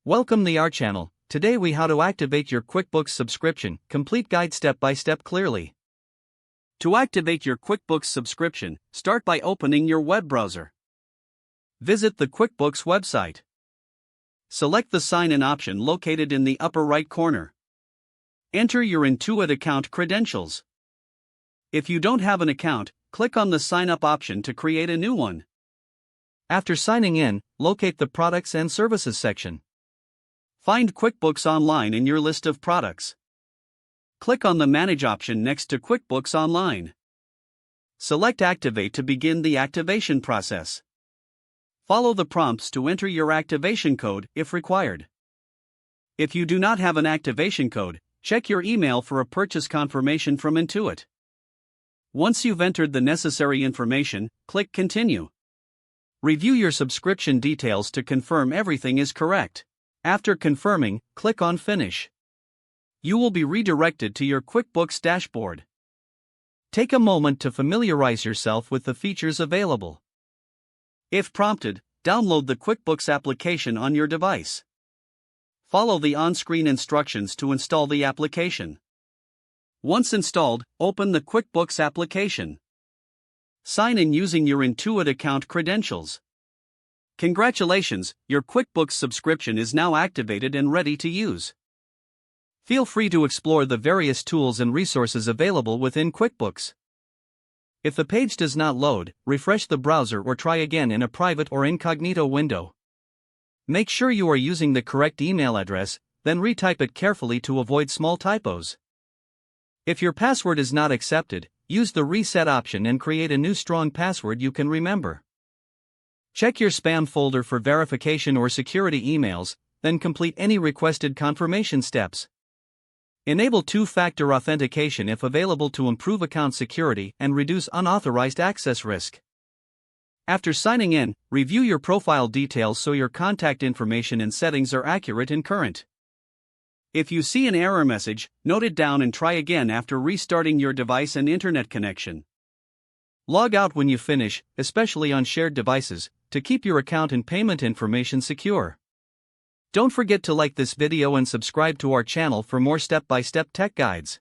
Welcome to our channel. Today we how to activate your QuickBooks subscription, complete guide step by step clearly. To activate your QuickBooks subscription, start by opening your web browser. Visit the QuickBooks website. Select the sign-in option located in the upper right corner. Enter your Intuit account credentials. If you don't have an account, click on the Sign Up option to create a new one. After signing in, locate the Products and Services section. Find QuickBooks Online in your list of products. Click on the Manage option next to QuickBooks Online. Select Activate to begin the activation process. Follow the prompts to enter your activation code if required. If you do not have an activation code, check your email for a purchase confirmation from Intuit. Once you've entered the necessary information, click Continue. Review your subscription details to confirm everything is correct. After confirming, click on Finish. You will be redirected to your QuickBooks dashboard. Take a moment to familiarize yourself with the features available. If prompted, download the QuickBooks application on your device. Follow the on-screen instructions to install the application. Once installed, open the QuickBooks application. Sign in using your Intuit account credentials. Congratulations, your QuickBooks subscription is now activated and ready to use. Feel free to explore the various tools and resources available within QuickBooks. If the page does not load, refresh the browser or try again in a private or incognito window. Make sure you are using the correct email address, then retype it carefully to avoid small typos. If your password is not accepted, use the Reset option and create a new strong password you can remember. Check your spam folder for verification or security emails, then complete any requested confirmation steps. Enable two-factor authentication if available to improve account security and reduce unauthorized access risk. After signing in, review your profile details so your contact information and settings are accurate and current. If you see an error message, note it down and try again after restarting your device and internet connection. Log out when you finish, especially on shared devices, to keep your account and payment information secure. Don't forget to like this video and subscribe to our channel for more step-by-step tech guides.